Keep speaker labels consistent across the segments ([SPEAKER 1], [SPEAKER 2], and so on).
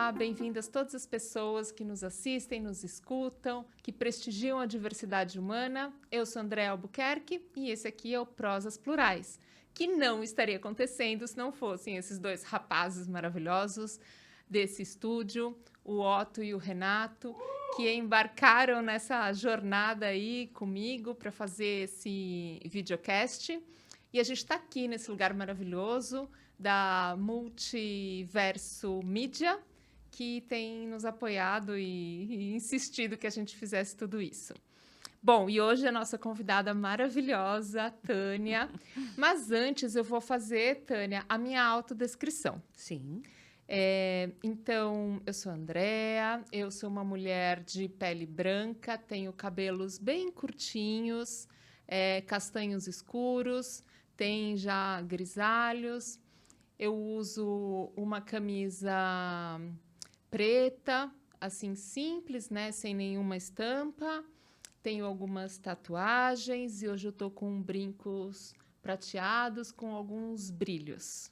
[SPEAKER 1] Olá, bem-vindas todas as pessoas que nos assistem, nos escutam, que prestigiam a diversidade humana. Eu sou André Albuquerque e esse aqui é o Prosas Plurais, que não estaria acontecendo se não fossem esses dois rapazes maravilhosos desse estúdio, o Otto e o Renato, que embarcaram nessa jornada aí comigo para fazer esse videocast. E a gente está aqui nesse lugar maravilhoso da Multiverso Mídia, que tem nos apoiado e insistido que a gente fizesse tudo isso. Bom, e hoje a nossa convidada maravilhosa, Tânia. Mas antes eu vou fazer, Tânia, a minha autodescrição.
[SPEAKER 2] Sim.
[SPEAKER 1] Então, eu sou a Andrea, eu sou uma mulher de pele branca, tenho cabelos bem curtinhos, castanhos escuros, tem já grisalhos. Eu uso uma camisa preta, assim, simples, né? Sem nenhuma estampa. Tenho algumas tatuagens e hoje eu tô com brincos prateados com alguns brilhos.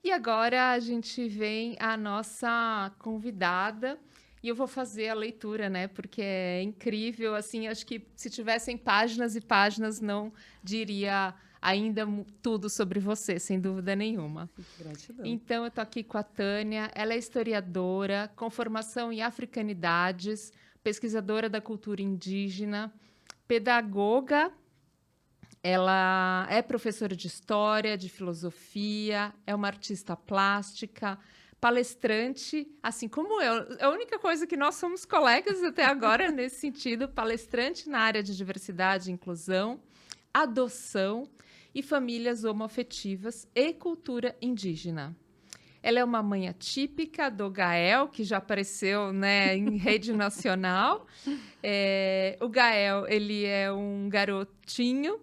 [SPEAKER 1] E agora a gente vem a nossa convidada e eu vou fazer a leitura, né? Porque é incrível, assim, acho que se tivessem páginas e páginas não diria ainda tudo sobre você, sem dúvida nenhuma.
[SPEAKER 2] Gratidão.
[SPEAKER 1] Então, eu tô aqui com a Tânia, ela é historiadora, com formação em africanidades, pesquisadora da cultura indígena, pedagoga. Ela é professora de história, de filosofia, é uma artista plástica, palestrante, assim como eu. A única coisa que nós somos colegas até agora nesse sentido, palestrante na área de diversidade e inclusão, adoção e famílias homoafetivas e cultura indígena. Ela é uma mãe atípica do Gael, que já apareceu, né, em rede nacional. O Gael, ele é um garotinho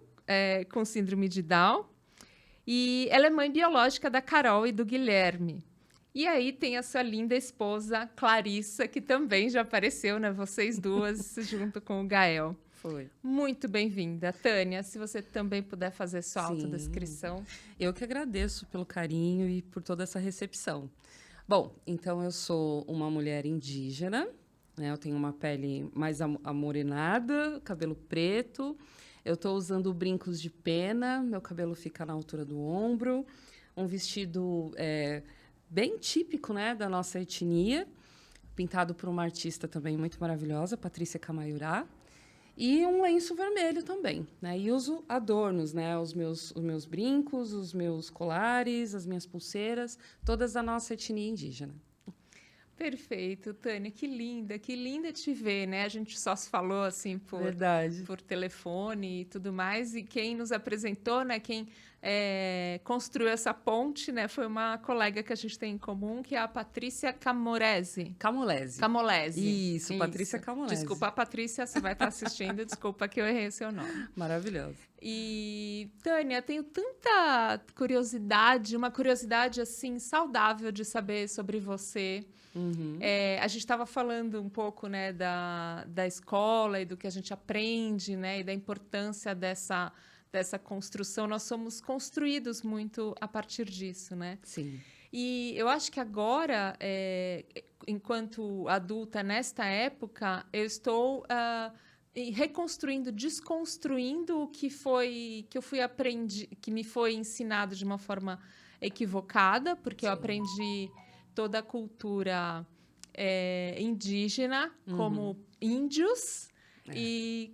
[SPEAKER 1] com síndrome de Down. E ela é mãe biológica da Carol e do Guilherme. E aí tem a sua linda esposa, Clarissa, que também já apareceu, né? Vocês duas, junto com o Gael.
[SPEAKER 2] Foi.
[SPEAKER 1] Muito bem-vinda. Tânia, se você também puder fazer sua
[SPEAKER 2] Sim.
[SPEAKER 1] autodescrição.
[SPEAKER 2] Eu que agradeço pelo carinho e por toda essa recepção. Bom, então eu sou uma mulher indígena, né? Eu tenho uma pele mais amorenada, cabelo preto. Eu estou usando brincos de pena, meu cabelo fica na altura do ombro, um vestido bem típico, né, da nossa etnia, pintado por uma artista também muito maravilhosa, Patrícia Camaiurá, e um lenço vermelho também, né? E uso adornos, né? Os meus brincos, os meus colares, as minhas pulseiras, todas da nossa etnia indígena.
[SPEAKER 1] Perfeito, Tânia, que linda te ver, né? A gente só se falou assim
[SPEAKER 2] Verdade.
[SPEAKER 1] por telefone e tudo mais, e quem nos apresentou, né? Quem construiu essa ponte, né? Foi uma colega que a gente tem em comum, que é a Patrícia Camolese.
[SPEAKER 2] Isso, Patrícia Camolese.
[SPEAKER 1] Desculpa, Patrícia, você vai estar assistindo, desculpa que eu errei o seu nome.
[SPEAKER 2] Maravilhosa.
[SPEAKER 1] E, Tânia, tenho tanta curiosidade, uma curiosidade, assim, saudável de saber sobre você.
[SPEAKER 2] Uhum.
[SPEAKER 1] A gente estava falando um pouco, né, da escola e do que a gente aprende, né, e da importância dessa construção. Nós somos construídos muito a partir disso, né?
[SPEAKER 2] Sim.
[SPEAKER 1] E eu acho que agora, enquanto adulta, nesta época, eu estou reconstruindo, desconstruindo o que eu fui que me foi ensinado de uma forma equivocada, porque eu aprendi toda a cultura indígena como índios e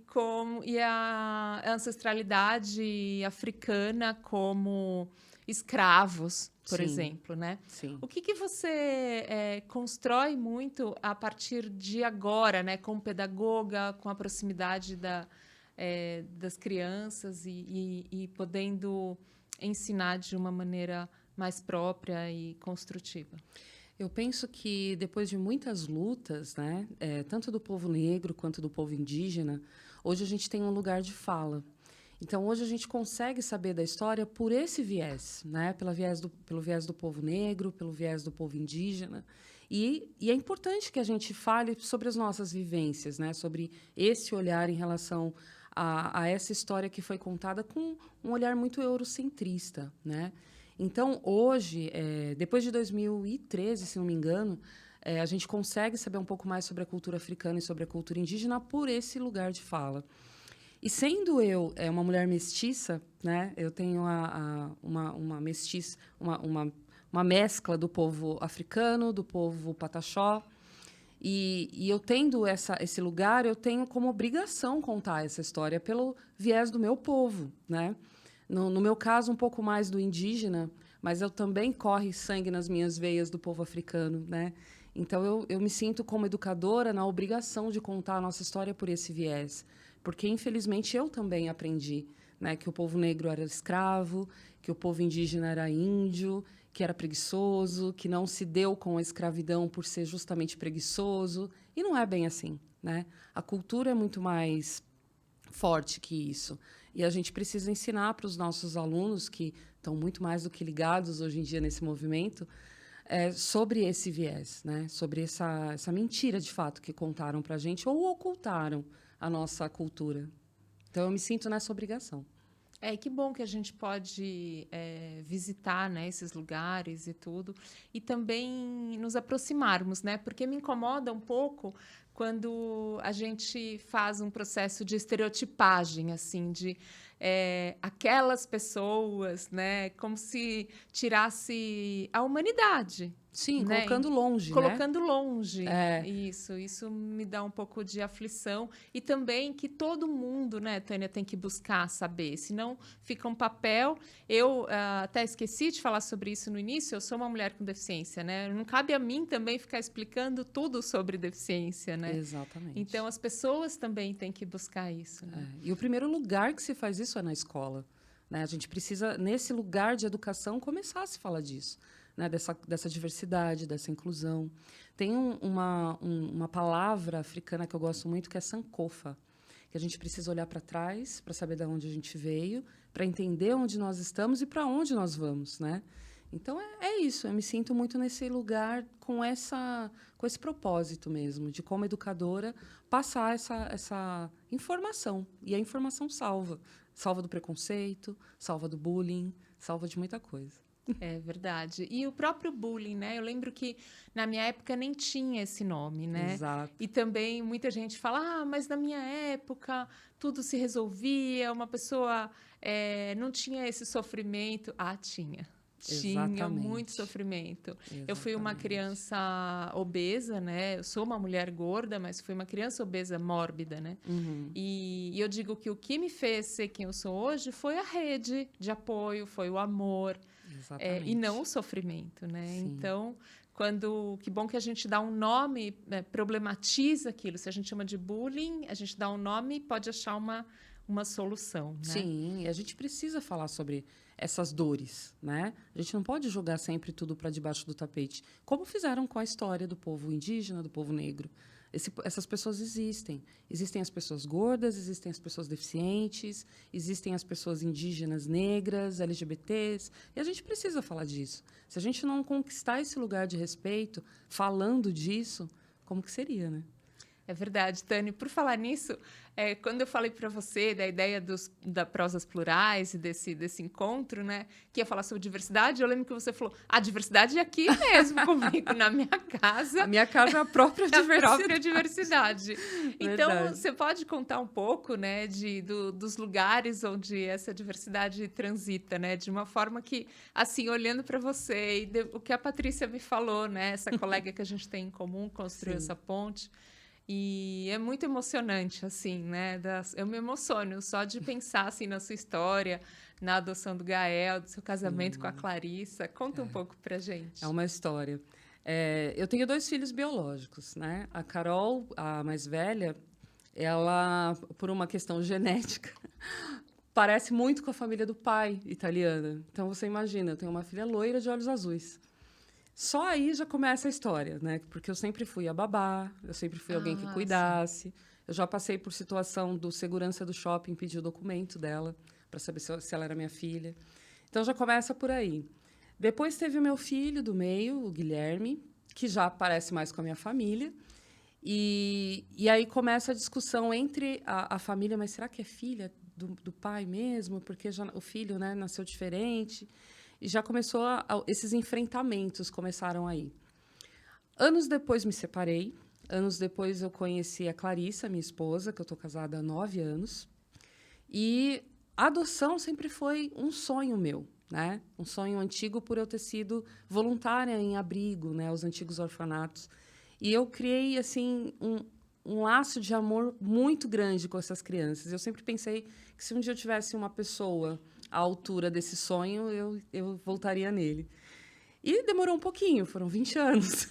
[SPEAKER 1] a ancestralidade africana como escravos, por exemplo, né?
[SPEAKER 2] Sim.
[SPEAKER 1] O que você constrói muito a partir de agora, né? Como pedagoga, com a proximidade das crianças e podendo ensinar de uma maneira mais própria e construtiva?
[SPEAKER 2] Eu penso que depois de muitas lutas, né, tanto do povo negro quanto do povo indígena, hoje a gente tem um lugar de fala. Então, hoje a gente consegue saber da história por esse viés, né, pelo viés do povo negro, pelo viés do povo indígena. E é importante que a gente fale sobre as nossas vivências, né, sobre esse olhar em relação a essa história que foi contada com um olhar muito eurocentrista, né? Então, hoje, depois de 2013, se não me engano, a gente consegue saber um pouco mais sobre a cultura africana e sobre a cultura indígena por esse lugar de fala. E sendo eu uma mulher mestiça, né, eu tenho uma mestiça, uma mescla do povo africano, do povo pataxó, e eu tendo esse lugar, eu tenho como obrigação contar essa história pelo viés do meu povo, né? No meu caso, um pouco mais do indígena, mas eu também corre sangue nas minhas veias do povo africano, né? Então, eu me sinto como educadora na obrigação de contar a nossa história por esse viés, porque, infelizmente, eu também aprendi, né, que o povo negro era escravo, que o povo indígena era índio, que era preguiçoso, que não se deu com a escravidão por ser justamente preguiçoso. E não é bem assim, né? A cultura é muito mais forte que isso. E a gente precisa ensinar para os nossos alunos, que estão muito mais do que ligados hoje em dia nesse movimento, sobre esse viés, né? Sobre essa mentira, de fato, que contaram para a gente ou ocultaram a nossa cultura. Então, eu me sinto nessa obrigação.
[SPEAKER 1] Que bom que a gente pode visitar, né, esses lugares e tudo, e também nos aproximarmos, né? Porque me incomoda um pouco quando a gente faz um processo de estereotipagem, assim, de aquelas pessoas, né? Como se tirasse a humanidade.
[SPEAKER 2] Sim,
[SPEAKER 1] Né?
[SPEAKER 2] colocando longe, né?
[SPEAKER 1] Colocando longe.
[SPEAKER 2] É.
[SPEAKER 1] Isso me dá um pouco de aflição. E também que todo mundo, né, Tânia, tem que buscar saber, senão fica um papel. Eu até esqueci de falar sobre isso no início, eu sou uma mulher com deficiência, né? Não cabe a mim também ficar explicando tudo sobre deficiência, né?
[SPEAKER 2] Exatamente.
[SPEAKER 1] Então, as pessoas também têm que buscar isso. Né?
[SPEAKER 2] E o primeiro lugar que se faz isso é na escola, né? A gente precisa, nesse lugar de educação, começar a se falar disso. Né, dessa diversidade, dessa inclusão. Tem uma palavra africana que eu gosto muito, que é sankofa, que a gente precisa olhar para trás para saber de onde a gente veio, para entender onde nós estamos e para onde nós vamos. Né? Então, é isso. Eu me sinto muito nesse lugar com esse propósito mesmo, de, como educadora, passar essa informação. E a informação salva. Salva do preconceito, salva do bullying, salva de muita coisa.
[SPEAKER 1] É verdade. E o próprio bullying, né? Eu lembro que na minha época nem tinha esse nome, né?
[SPEAKER 2] Exato.
[SPEAKER 1] E também muita gente fala, mas na minha época tudo se resolvia, uma pessoa não tinha esse sofrimento. Tinha. Tinha muito sofrimento. Exatamente. Eu fui uma criança obesa, né? Eu sou uma mulher gorda, mas fui uma criança obesa mórbida, né?
[SPEAKER 2] Uhum.
[SPEAKER 1] E eu digo que o que me fez ser quem eu sou hoje foi a rede de apoio, foi o amor. E não o sofrimento, né? Sim. Então, que bom que a gente dá um nome, né, problematiza aquilo. Se a gente chama de bullying, a gente dá um nome e pode achar uma solução, né?
[SPEAKER 2] Sim, a gente precisa falar sobre essas dores, né? A gente não pode jogar sempre tudo para debaixo do tapete, como fizeram com a história do povo indígena, do povo negro. Essas pessoas existem. Existem as pessoas gordas, existem as pessoas deficientes, existem as pessoas indígenas, negras, LGBTs. E a gente precisa falar disso. Se a gente não conquistar esse lugar de respeito, falando disso, como que seria, né?
[SPEAKER 1] É verdade, Tânia. Por falar nisso, quando eu falei para você da ideia da prosas plurais e desse encontro, né, que ia falar sobre diversidade, eu lembro que você falou, a diversidade é aqui mesmo comigo, na minha casa.
[SPEAKER 2] A minha casa é a própria diversidade.
[SPEAKER 1] A própria diversidade. Então, você pode contar um pouco, né, dos lugares onde essa diversidade transita, né, de uma forma que, assim, olhando para você e o que a Patrícia me falou, né, essa colega que a gente tem em comum, construiu essa ponte. E é muito emocionante, assim, né? Eu me emociono só de pensar, assim, na sua história, na adoção do Gael, do seu casamento com a Clarissa. Conta um pouco pra gente.
[SPEAKER 2] É uma história. Eu tenho 2 filhos biológicos, né? A Carol, a mais velha, ela, por uma questão genética, parece muito com a família do pai italiana. Então, você imagina, eu tenho uma filha loira de olhos azuis. Só aí já começa a história, né? Porque eu sempre fui a babá, eu sempre fui alguém que cuidasse. Sim. Eu já passei por situação do segurança do shopping pedir o documento dela para saber se ela era minha filha. Então já começa por aí. Depois teve o meu filho do meio, o Guilherme, que já parece mais com a minha família. E aí começa a discussão entre a família, mas será que é filha do pai mesmo? Porque o filho, né, nasceu diferente. E já começou esses enfrentamentos começaram aí. Anos depois me separei. Anos depois eu conheci a Clarissa, minha esposa, que eu estou casada há 9 anos. E a adoção sempre foi um sonho meu, né? Um sonho antigo por eu ter sido voluntária em abrigo, né? Os antigos orfanatos. E eu criei, assim, um laço de amor muito grande com essas crianças. Eu sempre pensei que se um dia eu tivesse uma pessoa à altura desse sonho, eu voltaria nele. E demorou um pouquinho, foram 20 anos.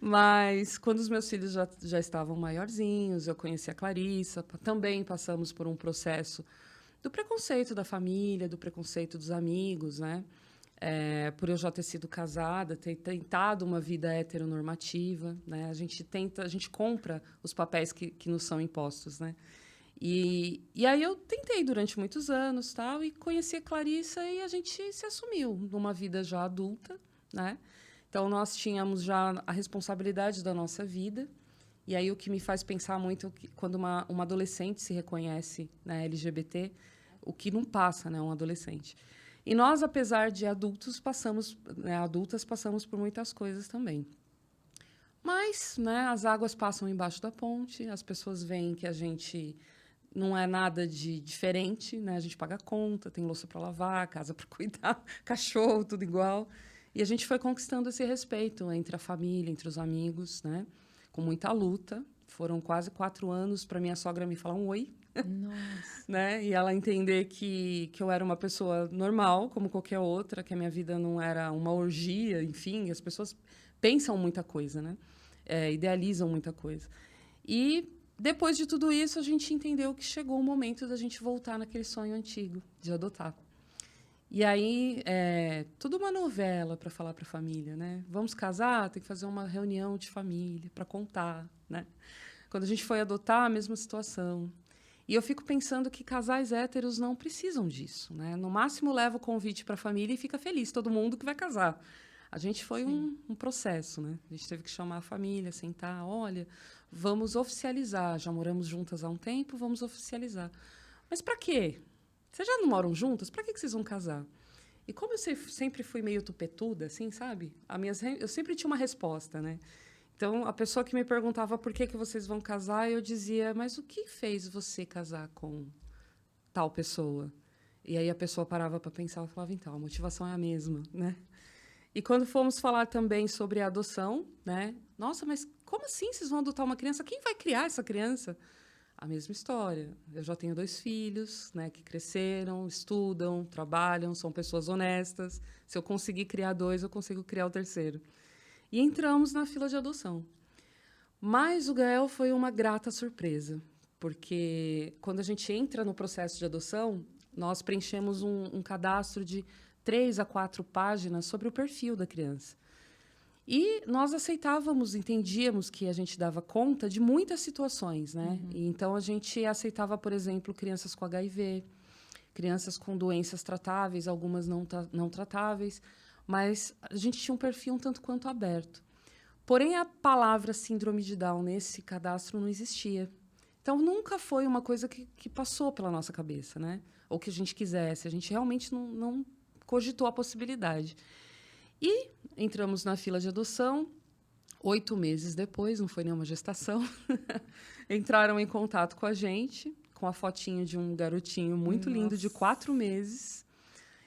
[SPEAKER 2] Mas quando os meus filhos já estavam maiorzinhos, eu conheci a Clarissa, também passamos por um processo do preconceito da família, do preconceito dos amigos, né? Por eu já ter sido casada, ter tentado uma vida heteronormativa, né? A gente compra os papéis que nos são impostos, né? E aí eu tentei durante muitos anos, tal, e conheci a Clarissa e a gente se assumiu numa vida já adulta, né? Então nós tínhamos já a responsabilidade da nossa vida. E aí o que me faz pensar muito quando uma adolescente se reconhece, né, LGBT, o que não passa, né, um adolescente. E nós, apesar de adultos, adultas passamos por muitas coisas também. Mas, né, as águas passam embaixo da ponte, as pessoas veem que a gente não é nada de diferente, né? A gente paga conta, tem louça para lavar, casa para cuidar, cachorro, tudo igual. E a gente foi conquistando esse respeito entre a família, entre os amigos, né? Com muita luta. Foram quase 4 anos para minha sogra me falar um oi.
[SPEAKER 1] Nossa.
[SPEAKER 2] Né? E ela entender que eu era uma pessoa normal, como qualquer outra, que a minha vida não era uma orgia, enfim. As pessoas pensam muita coisa, né? Idealizam muita coisa. E depois de tudo isso, a gente entendeu que chegou o momento da gente voltar naquele sonho antigo de adotar. E aí, tudo uma novela para falar para a família, né? Vamos casar? Tem que fazer uma reunião de família para contar, né? Quando a gente foi adotar, a mesma situação. E eu fico pensando que casais héteros não precisam disso, né? No máximo, leva o convite para a família e fica feliz, todo mundo que vai casar. A gente foi um processo, né? A gente teve que chamar a família, sentar, olha, vamos oficializar. Já moramos juntas há um tempo, vamos oficializar. Mas para quê? Vocês já não moram juntas? Para que vocês vão casar? E como eu sempre fui meio tupetuda, assim, sabe? Eu sempre tinha uma resposta, né? Então, a pessoa que me perguntava por que vocês vão casar, eu dizia, mas o que fez você casar com tal pessoa? E aí a pessoa parava para pensar e falava, então, a motivação é a mesma, né? E quando fomos falar também sobre a adoção, né? Nossa, mas como assim vocês vão adotar uma criança? Quem vai criar essa criança? A mesma história. Eu já tenho 2 filhos, né, que cresceram, estudam, trabalham, são pessoas honestas. Se eu conseguir criar 2, eu consigo criar o terceiro. E entramos na fila de adoção. Mas o Gael foi uma grata surpresa, porque quando a gente entra no processo de adoção, nós preenchemos um cadastro de 3 a 4 páginas sobre o perfil da criança. E nós aceitávamos, entendíamos que a gente dava conta de muitas situações, né? Uhum. E então, a gente aceitava, por exemplo, crianças com HIV, crianças com doenças tratáveis, algumas não tratáveis, mas a gente tinha um perfil um tanto quanto aberto. Porém, a palavra síndrome de Down nesse cadastro não existia. Então, nunca foi uma coisa que passou pela nossa cabeça, né? Ou que a gente quisesse. A gente realmente não cogitou a possibilidade. E entramos na fila de adoção. 8 meses depois, não foi nenhuma gestação, entraram em contato com a gente, com a fotinho de um garotinho muito lindo, de 4 meses.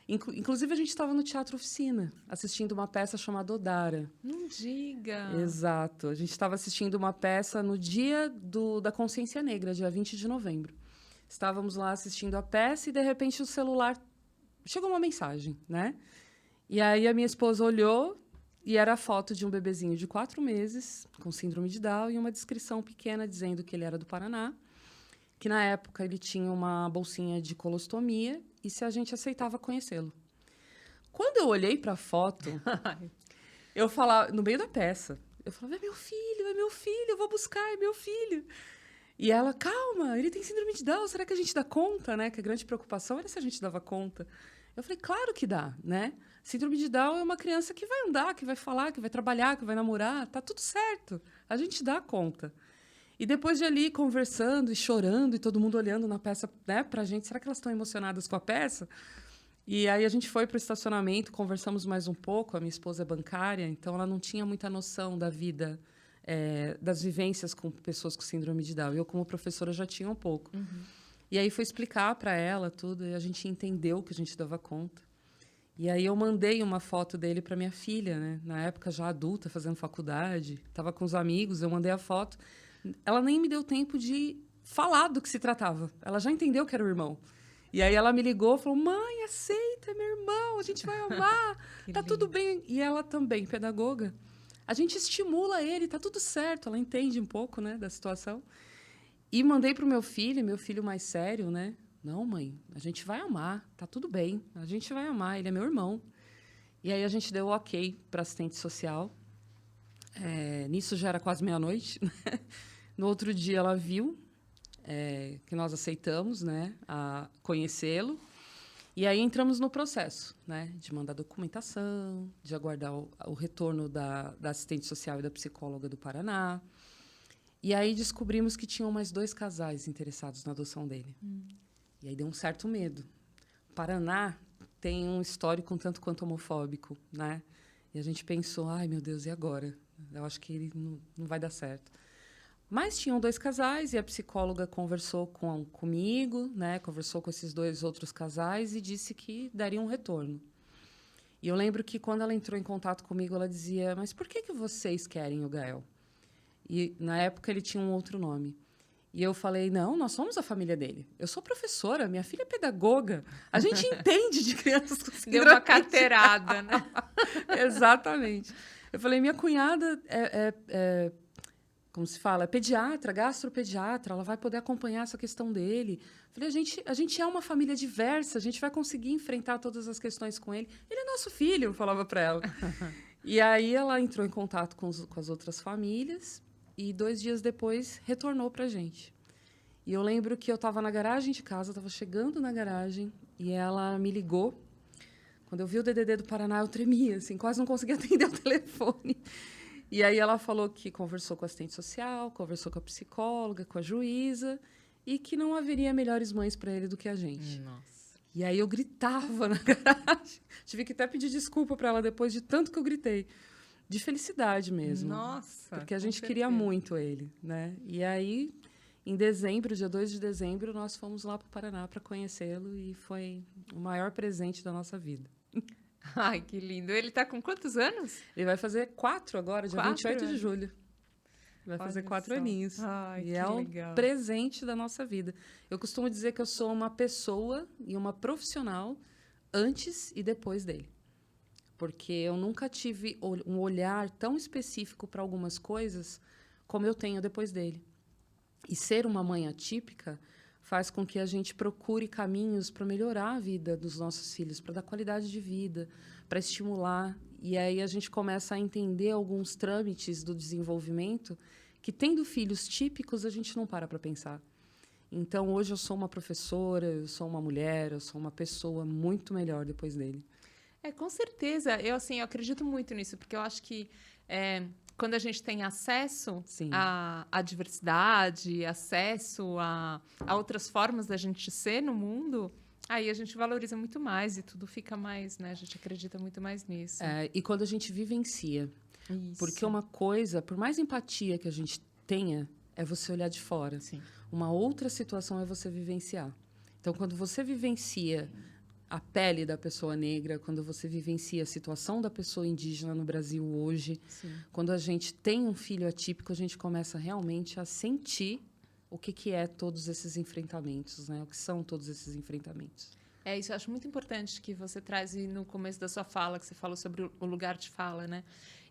[SPEAKER 2] Inclusive, a gente estava no Teatro Oficina, assistindo uma peça chamada Odara.
[SPEAKER 1] Não diga!
[SPEAKER 2] Exato. A gente estava assistindo uma peça no dia da Consciência Negra, dia 20 de novembro. Estávamos lá assistindo a peça e, de repente, o celular... Chegou uma mensagem, né? E aí a minha esposa olhou e era a foto de um bebezinho de 4 meses, com síndrome de Down, e uma descrição pequena dizendo que ele era do Paraná, que na época ele tinha uma bolsinha de colostomia e se a gente aceitava conhecê-lo. Quando eu olhei para a foto, eu falava, no meio da peça, eu falava, é meu filho, eu vou buscar, é meu filho. E ela, calma, ele tem síndrome de Down, será que a gente dá conta, né? Que a grande preocupação era se a gente dava conta. Eu falei, claro que dá, né? Síndrome de Down é uma criança que vai andar, que vai falar, que vai trabalhar, que vai namorar, tá tudo certo. A gente dá conta. E depois de ali conversando e chorando e todo mundo olhando na peça, né, pra gente, será que elas estão emocionadas com a peça? E aí a gente foi para o estacionamento, conversamos mais um pouco. A minha esposa é bancária, então ela não tinha muita noção da vida, das vivências com pessoas com síndrome de Down. Eu, como professora, já tinha um pouco. E aí foi explicar para ela tudo, e a gente entendeu que a gente dava conta. E aí eu mandei uma foto dele para minha filha, né? Na época já adulta, fazendo faculdade, estava com os amigos, eu mandei a foto. Ela nem me deu tempo de falar do que se tratava. Ela já entendeu que era o irmão. E aí ela me ligou e falou: mãe, aceita, é meu irmão, a gente vai amar, tá tudo bem. E ela também, pedagoga. A gente estimula ele, tá tudo certo. Ela entende um pouco, né, da situação. E mandei pro meu filho mais sério, né? Não, mãe, a gente vai amar, tá tudo bem, a gente vai amar, ele é meu irmão. E aí a gente deu o ok para assistente social. Nisso já era quase meia-noite. Né? No outro dia ela viu que nós aceitamos, né, a conhecê-lo. E aí entramos no processo, né, de mandar documentação, de aguardar o retorno da assistente social e da psicóloga do Paraná. E aí descobrimos que tinham mais 2 casais interessados na adoção dele. E aí deu um certo medo. O Paraná tem um histórico um tanto quanto homofóbico, né? E a gente pensou, ai, meu Deus, e agora? Eu acho que ele não vai dar certo. Mas tinham 2 casais e a psicóloga conversou comigo, né? Conversou com esses 2 outros casais e disse que daria um retorno. E eu lembro que quando ela entrou em contato comigo, ela dizia: mas por que vocês querem o Gael? E na época ele tinha um outro nome. E eu falei: não, nós somos a família dele. Eu sou professora, minha filha é pedagoga. A gente entende de crianças com síndrome.
[SPEAKER 1] Deu uma carteirada, né?
[SPEAKER 2] Exatamente. Eu falei: minha cunhada como se fala, é pediatra, gastropediatra, ela vai poder acompanhar essa questão dele. Falei: a gente é uma família diversa, a gente vai conseguir enfrentar todas as questões com ele. Ele é nosso filho, eu falava para ela. E aí ela entrou em contato com as outras famílias e 2 dias depois retornou para a gente. E eu lembro que eu estava na garagem de casa, estava chegando na garagem e ela me ligou. Quando eu vi o DDD do Paraná, eu tremia, assim, quase não conseguia atender o telefone. E aí ela falou que conversou com a assistente social, conversou com a psicóloga, com a juíza, e que não haveria melhores mães para ele do que a gente.
[SPEAKER 1] Nossa.
[SPEAKER 2] E aí eu gritava na garagem. Tive que até pedir desculpa para ela depois de tanto que eu gritei. De felicidade mesmo.
[SPEAKER 1] Nossa.
[SPEAKER 2] Porque a gente queria muito ele, né? E aí, em dezembro, dia 2 de dezembro, nós fomos lá para o Paraná para conhecê-lo e foi o maior presente da nossa vida.
[SPEAKER 1] Ai, que lindo. Ele está com quantos anos?
[SPEAKER 2] Ele vai fazer 4 agora, dia 28 de julho. Vai fazer 4 aninhos.
[SPEAKER 1] Ai,
[SPEAKER 2] e
[SPEAKER 1] que
[SPEAKER 2] é um
[SPEAKER 1] legal.
[SPEAKER 2] presente da nossa vida. Eu costumo dizer que eu sou uma pessoa e uma profissional antes e depois dele. Porque eu nunca tive um olhar tão específico para algumas coisas como eu tenho depois dele. E ser uma mãe atípica faz com que a gente procure caminhos para melhorar a vida dos nossos filhos, para dar qualidade de vida, para estimular. E aí a gente começa a entender alguns trâmites do desenvolvimento que, tendo filhos típicos, a gente não para pensar. Então, hoje eu sou uma professora, eu sou uma mulher, eu sou uma pessoa muito melhor depois dele.
[SPEAKER 1] Com certeza. Eu acredito muito nisso, porque eu acho que quando a gente tem acesso à diversidade, acesso a outras formas da gente ser no mundo, aí a gente valoriza muito mais e tudo fica mais, né? A gente acredita muito mais nisso.
[SPEAKER 2] E quando a gente vivencia.
[SPEAKER 1] Isso.
[SPEAKER 2] Porque uma coisa, por mais empatia que a gente tenha, é você olhar de fora.
[SPEAKER 1] Sim.
[SPEAKER 2] Uma outra situação é você vivenciar. Então, quando você vivencia a pele da pessoa negra, quando você vivencia a situação da pessoa indígena no Brasil hoje,
[SPEAKER 1] Sim.
[SPEAKER 2] quando a gente tem um filho atípico, a gente começa realmente a sentir o que é todos esses enfrentamentos, né? O que são todos esses enfrentamentos.
[SPEAKER 1] Isso eu acho muito importante que você traz no começo da sua fala, que você falou sobre o lugar de fala, né?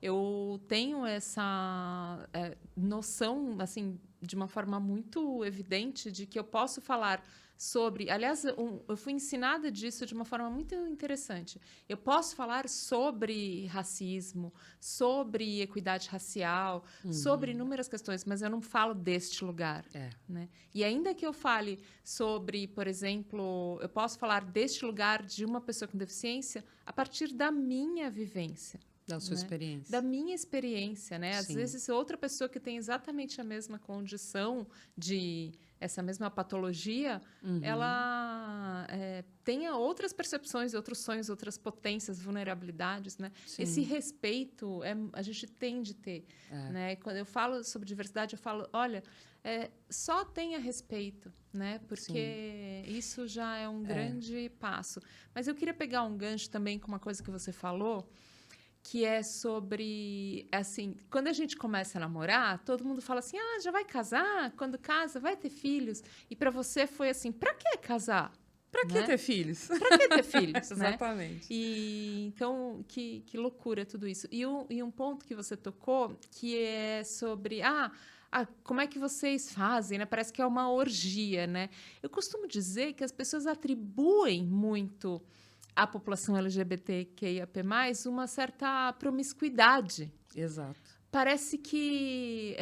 [SPEAKER 1] Eu tenho essa noção, assim, de uma forma muito evidente de que eu posso falar sobre... Aliás, eu fui ensinada disso de uma forma muito interessante. Eu posso falar sobre racismo, sobre equidade racial, sobre inúmeras questões, mas eu não falo deste lugar. Né? E ainda que eu fale sobre, por exemplo, eu posso falar deste lugar de uma pessoa com deficiência a partir da minha vivência.
[SPEAKER 2] Da sua experiência.
[SPEAKER 1] Da minha experiência, né? Às
[SPEAKER 2] Sim.
[SPEAKER 1] vezes, outra pessoa que tem exatamente a mesma condição de essa mesma patologia, ela tenha outras percepções, outros sonhos, outras potências, vulnerabilidades, né?
[SPEAKER 2] Sim.
[SPEAKER 1] Esse respeito a gente tem de ter, né? E quando eu falo sobre diversidade, eu falo, olha, só tenha respeito, né? Porque isso já é um grande passo. Mas eu queria pegar um gancho também com uma coisa que você falou, que é sobre, assim, quando a gente começa a namorar, todo mundo fala assim, já vai casar? Quando casa, vai ter filhos? E para você foi assim, para que casar?
[SPEAKER 2] Para que ter filhos?
[SPEAKER 1] Para que ter filhos, né?
[SPEAKER 2] Exatamente.
[SPEAKER 1] E, então, que loucura tudo isso. E um ponto que você tocou, que é sobre, como é que vocês fazem, né? Parece que é uma orgia, né? Eu costumo dizer que as pessoas atribuem muito à população LGBTQIAP+, uma certa promiscuidade.
[SPEAKER 2] Exato.
[SPEAKER 1] Parece que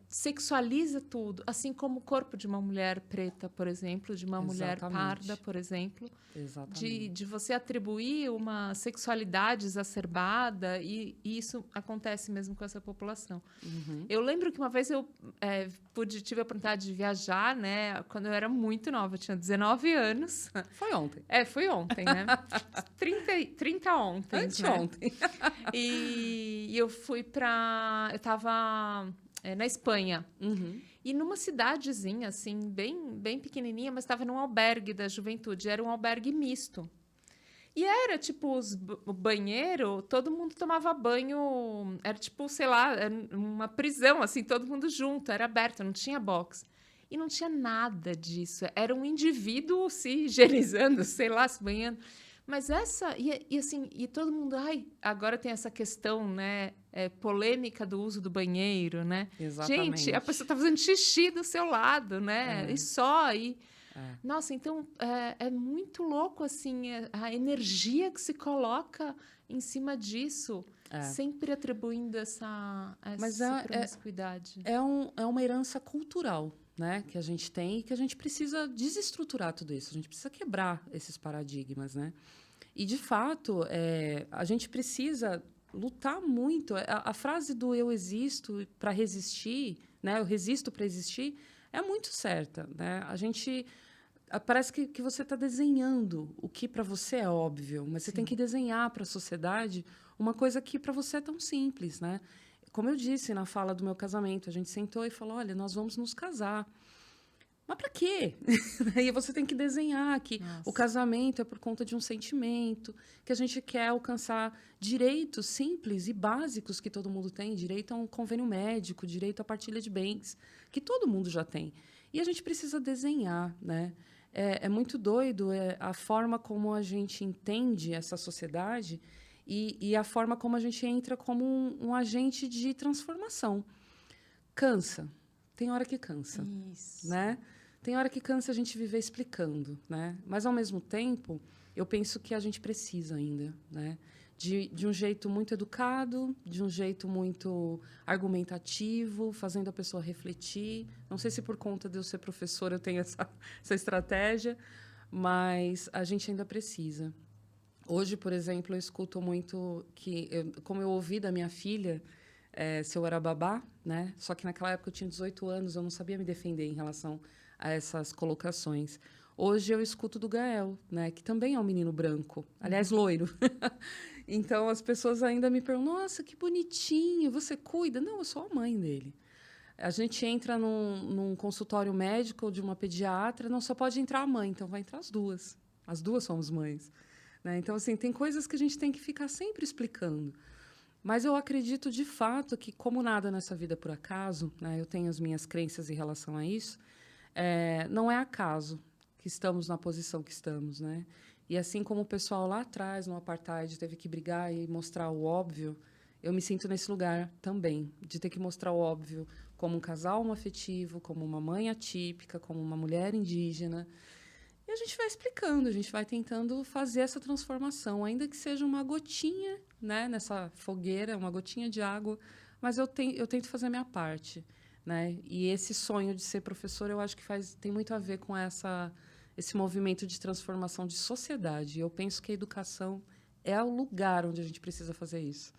[SPEAKER 1] sexualiza tudo, assim como o corpo de uma mulher preta, por exemplo, de uma mulher parda, por exemplo.
[SPEAKER 2] Exatamente.
[SPEAKER 1] De você atribuir uma sexualidade exacerbada, e isso acontece mesmo com essa população. Eu lembro que uma vez eu tive a oportunidade de viajar, né, quando eu era muito nova, eu tinha 19 anos.
[SPEAKER 2] Foi ontem.
[SPEAKER 1] Foi ontem, né? 30 ontem.
[SPEAKER 2] Anteontem.
[SPEAKER 1] Né? E eu fui para... Eu estava na Espanha. E numa cidadezinha, assim, bem pequenininha, mas estava num albergue da juventude. Era um albergue misto. E era, tipo, o banheiro, todo mundo tomava banho... Era, tipo, sei lá, uma prisão, assim, todo mundo junto. Era aberto, não tinha box. E não tinha nada disso. Era um indivíduo se higienizando, sei lá, se banhando. Mas e todo mundo, agora tem essa questão, né, polêmica do uso do banheiro, né?
[SPEAKER 2] Exatamente.
[SPEAKER 1] Gente, a pessoa está fazendo xixi do seu lado, né? Nossa, então é muito louco, assim, a energia que se coloca em cima disso, sempre atribuindo essa promiscuidade.
[SPEAKER 2] É uma herança cultural, né, que a gente tem e que a gente precisa desestruturar tudo isso. A gente precisa quebrar esses paradigmas, né? E, de fato, a gente precisa lutar muito. A frase do eu existo para resistir, né, eu resisto para existir, é muito certa, né? A gente... Parece que você está desenhando o que para você é óbvio, mas você tem que desenhar para a sociedade uma coisa que para você é tão simples, né? Como eu disse na fala do meu casamento, a gente sentou e falou, olha, nós vamos nos casar. Mas para quê? E você tem que desenhar que o casamento é por conta de um sentimento, que a gente quer alcançar direitos simples e básicos que todo mundo tem, direito a um convênio médico, direito à partilha de bens, que todo mundo já tem. E a gente precisa desenhar, né? É muito doido a forma como a gente entende essa sociedade e a forma como a gente entra como um agente de transformação. Cansa. Tem hora que cansa.
[SPEAKER 1] Isso.
[SPEAKER 2] Né? Tem hora que cansa a gente viver explicando. Né? Mas, ao mesmo tempo, eu penso que a gente precisa ainda. Né? De um jeito muito educado, de um jeito muito argumentativo, fazendo a pessoa refletir. Não sei se por conta de eu ser professora eu tenho essa estratégia, mas a gente ainda precisa. Hoje, por exemplo, eu escuto muito como eu ouvi da minha filha, se eu era babá, né? Só que naquela época eu tinha 18 anos, eu não sabia me defender em relação a essas colocações. Hoje eu escuto do Gael, né? Que também é um menino branco, aliás, loiro. Então, as pessoas ainda me perguntam, nossa, que bonitinho, você cuida? Não, eu sou a mãe dele. A gente entra num consultório médico de uma pediatra, não só pode entrar a mãe, então vai entrar as duas. As duas somos mães. Né? Então, assim, tem coisas que a gente tem que ficar sempre explicando. Mas eu acredito, de fato, que, como nada nessa vida é por acaso, né, eu tenho as minhas crenças em relação a isso, não é acaso que estamos na posição que estamos. Né? E assim como o pessoal lá atrás, no apartheid, teve que brigar e mostrar o óbvio, eu me sinto nesse lugar também, de ter que mostrar o óbvio como um casal homoafetivo, como uma mãe atípica, como uma mulher indígena. E a gente vai explicando, a gente vai tentando fazer essa transformação, ainda que seja uma gotinha, né, nessa fogueira, uma gotinha de água, mas eu tento fazer a minha parte. Né? E esse sonho de ser professora, eu acho que tem muito a ver com esse movimento de transformação de sociedade. Eu penso que a educação é o lugar onde a gente precisa fazer isso.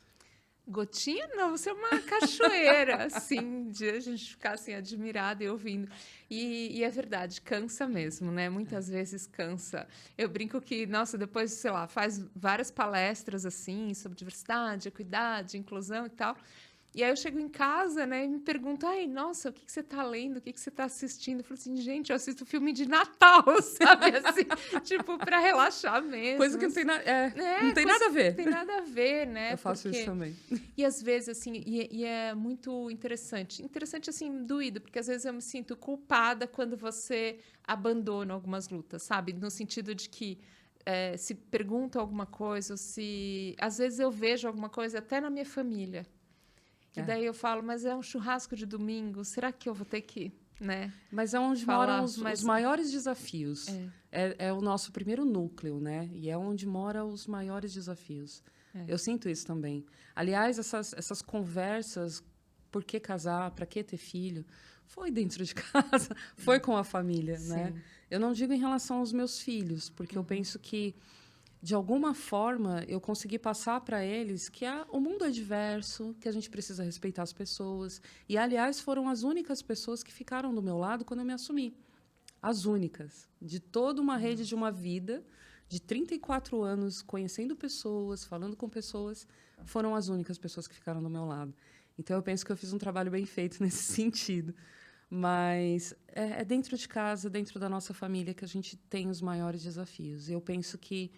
[SPEAKER 1] Gotinha não, você é uma cachoeira, assim, de a gente ficar assim admirada e ouvindo. E é verdade, cansa mesmo, né? Muitas vezes cansa. Eu brinco que, nossa, depois, sei lá, faz várias palestras assim sobre diversidade, equidade, inclusão e tal. E aí eu chego em casa, né, e me pergunto, ai, nossa, o que que você tá lendo? O que que você tá assistindo? Eu falo assim, gente, eu assisto filme de Natal, sabe? Assim, tipo, para relaxar
[SPEAKER 2] Coisa
[SPEAKER 1] mesmo.
[SPEAKER 2] que não tem, não
[SPEAKER 1] É,
[SPEAKER 2] tem
[SPEAKER 1] coisa
[SPEAKER 2] nada a
[SPEAKER 1] que não
[SPEAKER 2] ver.
[SPEAKER 1] tem nada a ver, né?
[SPEAKER 2] Eu faço isso
[SPEAKER 1] Porque
[SPEAKER 2] também.
[SPEAKER 1] e às vezes, assim, e é muito interessante. Interessante, assim, doído, porque às vezes eu me sinto culpada quando você abandona algumas lutas, sabe? No sentido de que se pergunta alguma coisa, ou se. Às vezes eu vejo alguma coisa até na minha família. E
[SPEAKER 2] É.
[SPEAKER 1] daí eu falo, mas é um churrasco de domingo, será que eu vou ter que, né?
[SPEAKER 2] Mas é onde moram
[SPEAKER 1] Falar,
[SPEAKER 2] os maiores desafios. É o nosso primeiro núcleo, né? E é onde moram os maiores desafios. Eu sinto isso também. Aliás, essas conversas, por que casar, para que ter filho, foi dentro de casa, foi com a família, né?
[SPEAKER 1] Sim.
[SPEAKER 2] Eu não digo em relação aos meus filhos, porque eu penso que de alguma forma eu consegui passar para eles que o mundo é diverso, que a gente precisa respeitar as pessoas. E, aliás, foram as únicas pessoas que ficaram do meu lado quando eu me assumi. As únicas. De toda uma rede de uma vida, de 34 anos, conhecendo pessoas, falando com pessoas, foram as únicas pessoas que ficaram do meu lado. Então, eu penso que eu fiz um trabalho bem feito nesse sentido. Mas é dentro de casa, dentro da nossa família, que a gente tem os maiores desafios. E eu penso que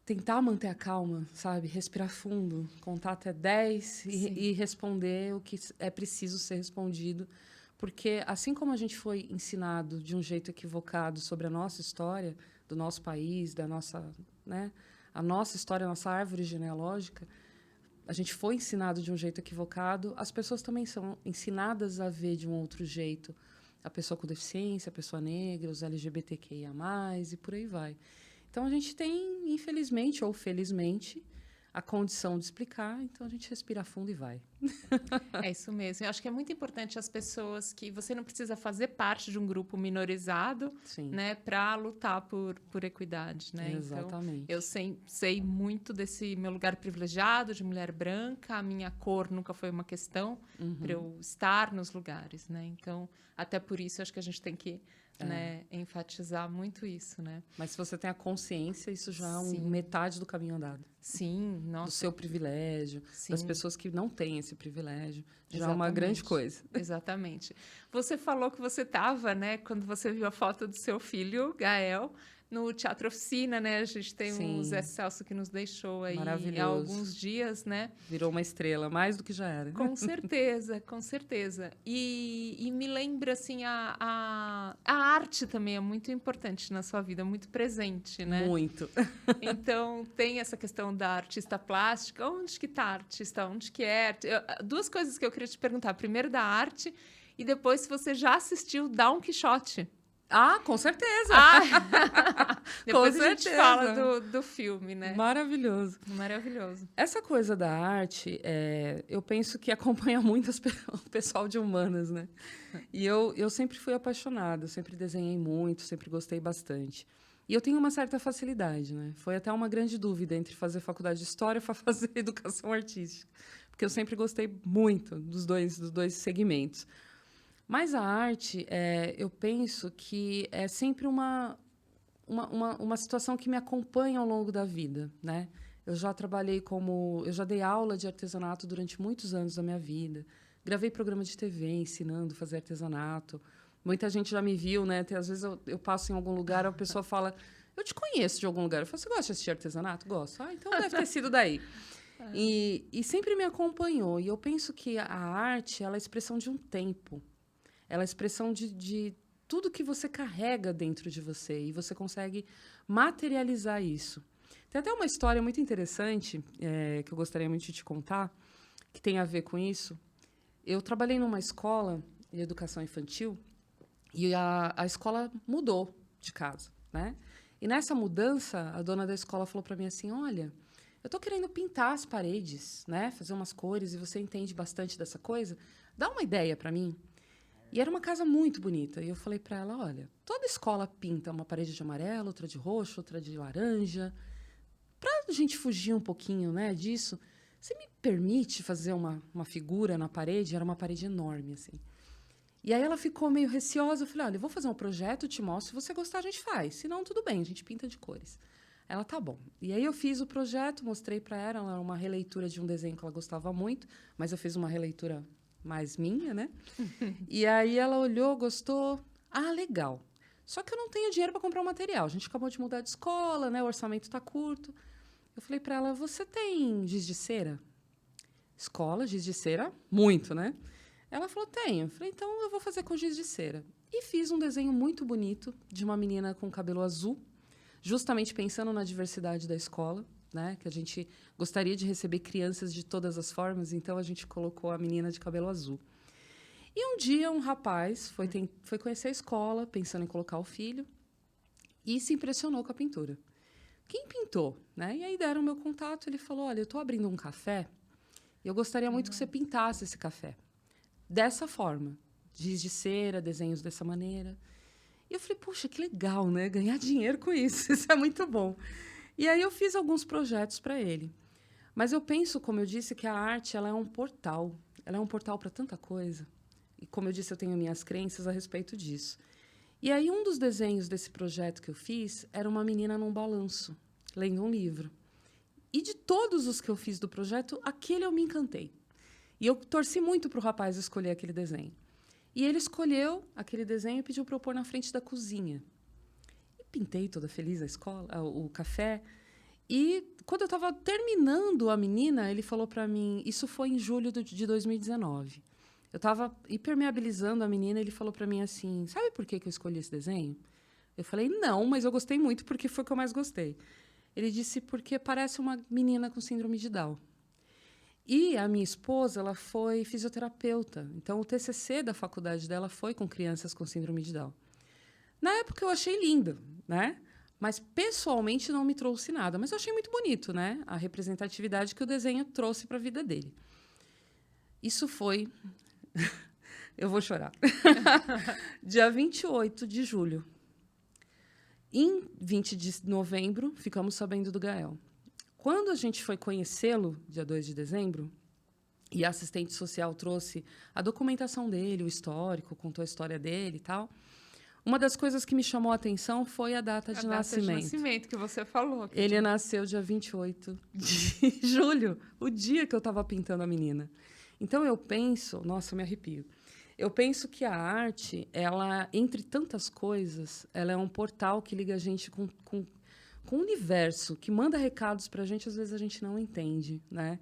[SPEAKER 2] tentar manter a calma, sabe? Respirar fundo, contar até 10 e responder o que é preciso ser respondido. Porque, assim como a gente foi ensinado de um jeito equivocado sobre a nossa história, do nosso país, da nossa, né? A nossa história, a nossa árvore genealógica, a gente foi ensinado de um jeito equivocado, as pessoas também são ensinadas a ver de um outro jeito. A pessoa com deficiência, a pessoa negra, os LGBTQIA+, e por aí vai. Então, a gente tem, infelizmente ou felizmente, a condição de explicar, então a gente respira fundo e vai.
[SPEAKER 1] É isso mesmo. Eu acho que é muito importante as pessoas que você não precisa fazer parte de um grupo minorizado,
[SPEAKER 2] Sim.
[SPEAKER 1] né, para lutar por equidade, né?
[SPEAKER 2] Exatamente.
[SPEAKER 1] Então, eu sei muito desse meu lugar privilegiado de mulher branca, a minha cor nunca foi uma questão para eu estar nos lugares, né? Então, até por isso acho que a gente tem que né, enfatizar muito isso, né?
[SPEAKER 2] Mas se você tem a consciência, isso já é
[SPEAKER 1] Sim.
[SPEAKER 2] metade do caminho andado.
[SPEAKER 1] Sim, nossa.
[SPEAKER 2] Do seu privilégio,
[SPEAKER 1] Sim.
[SPEAKER 2] das pessoas que não têm esse privilégio. Já
[SPEAKER 1] Exatamente.
[SPEAKER 2] é uma grande coisa.
[SPEAKER 1] Exatamente. Você falou que você estava, né, quando você viu a foto do seu filho, Gael, no Teatro Oficina, né? A gente tem
[SPEAKER 2] Sim.
[SPEAKER 1] o Zé Celso que nos deixou aí
[SPEAKER 2] Maravilhoso.
[SPEAKER 1] há alguns dias, né?
[SPEAKER 2] Virou uma estrela, mais do que já era.
[SPEAKER 1] Com certeza, com certeza. E me lembra, assim, a arte também é muito importante na sua vida, muito presente, né?
[SPEAKER 2] Muito.
[SPEAKER 1] Então, tem essa questão da artista plástica. Onde que está a artista? Onde que é? Duas coisas que eu queria te perguntar. Primeiro da arte e depois se você já assistiu Don Quixote.
[SPEAKER 2] Ah, com certeza!
[SPEAKER 1] Depois
[SPEAKER 2] com
[SPEAKER 1] a gente
[SPEAKER 2] certeza.
[SPEAKER 1] fala do filme, né?
[SPEAKER 2] Maravilhoso.
[SPEAKER 1] Maravilhoso.
[SPEAKER 2] Essa coisa da arte, eu penso que acompanha muito o pessoal de humanas, né? E eu sempre fui apaixonada, sempre desenhei muito, sempre gostei bastante. E eu tenho uma certa facilidade, né? Foi até uma grande dúvida entre fazer faculdade de História ou fazer Educação Artística. Porque eu sempre gostei muito dos dois segmentos. Mas a arte, eu penso que é sempre uma situação que me acompanha ao longo da vida, né? Eu já dei aula de artesanato durante muitos anos da minha vida. Gravei programa de TV ensinando a fazer artesanato. Muita gente já me viu, né? Às vezes eu passo em algum lugar, a pessoa fala, eu te conheço de algum lugar. Eu falo, você gosta de assistir artesanato? Gosto. Ah, então deve ter sido daí. E sempre me acompanhou. E eu penso que a arte ela é a expressão de um tempo. Ela é a expressão de tudo que você carrega dentro de você. E você consegue materializar isso. Tem até uma história muito interessante que eu gostaria muito de te contar, que tem a ver com isso. Eu trabalhei numa escola de educação infantil e a escola mudou de casa, né? E nessa mudança, a dona da escola falou para mim assim, olha, eu estou querendo pintar as paredes, né? Fazer umas cores, e você entende bastante dessa coisa. Dá uma ideia para mim. E era uma casa muito bonita. E eu falei para ela, olha, toda escola pinta uma parede de amarelo, outra de roxo, outra de laranja. Para a gente fugir um pouquinho, né, disso, você me permite fazer uma figura na parede? Era uma parede enorme, assim. E aí ela ficou meio receosa. Eu falei, olha, eu vou fazer um projeto, te mostro. Se você gostar, a gente faz. Se não, tudo bem, a gente pinta de cores. Ela, tá bom. E aí eu fiz o projeto, mostrei para ela. Ela era uma releitura de um desenho que ela gostava muito, mas eu fiz uma releitura mais minha, né? E aí ela olhou, gostou. Ah, legal. Só que eu não tenho dinheiro para comprar o material. A gente acabou de mudar de escola, né? O orçamento está curto. Eu falei para ela, você tem giz de cera? Escola, giz de cera, muito, né? Ela falou, tenho. Eu falei, então eu vou fazer com giz de cera. E fiz um desenho muito bonito de uma menina com cabelo azul, justamente pensando na diversidade da escola, né? Que a gente gostaria de receber crianças de todas as formas, então a gente colocou a menina de cabelo azul. E um dia um rapaz foi conhecer a escola, pensando em colocar o filho, e se impressionou com a pintura. Quem pintou? Né? E aí deram o meu contato, ele falou, olha, eu estou abrindo um café e eu gostaria muito que você pintasse esse café. Dessa forma, giz de cera, desenhos dessa maneira. E eu falei, puxa, que legal, né? Ganhar dinheiro com isso, isso é muito bom. E aí eu fiz alguns projetos para ele. Mas eu penso, como eu disse, que a arte ela é um portal. Ela é um portal para tanta coisa. E como eu disse, eu tenho minhas crenças a respeito disso. E aí um dos desenhos desse projeto que eu fiz era uma menina num balanço, lendo um livro. E de todos os que eu fiz do projeto, aquele eu me encantei. E eu torci muito para o rapaz escolher aquele desenho. E ele escolheu aquele desenho e pediu para eu pôr na frente da cozinha. E pintei toda feliz a escola, o café. E quando eu estava terminando a menina, ele falou para mim... Isso foi em julho de 2019. Eu estava hipermeabilizando a menina e ele falou para mim assim... Sabe por que eu escolhi esse desenho? Eu falei, não, mas eu gostei muito porque foi o que eu mais gostei. Ele disse, porque parece uma menina com síndrome de Down. E a minha esposa, ela foi fisioterapeuta. Então, o TCC da faculdade dela foi com crianças com síndrome de Down. Na época, eu achei lindo, né? Mas, pessoalmente, não me trouxe nada. Mas eu achei muito bonito, né? A representatividade que o desenho trouxe para a vida dele. Isso foi... eu vou chorar. Dia 28 de julho. Em 20 de novembro, ficamos sabendo do Gael. Quando a gente foi conhecê-lo, dia 2 de dezembro, e a assistente social trouxe a documentação dele, o histórico, contou a história dele e tal, uma das coisas que me chamou a atenção foi a data de nascimento.
[SPEAKER 1] A data de nascimento que você falou.
[SPEAKER 2] Ele nasceu dia 28 de julho, o dia que eu estava pintando a menina. Então, eu penso... Nossa, eu me arrepio. Eu penso que a arte, ela, entre tantas coisas, ela é um portal que liga a gente com o universo, que manda recados para a gente, às vezes a gente não entende, né?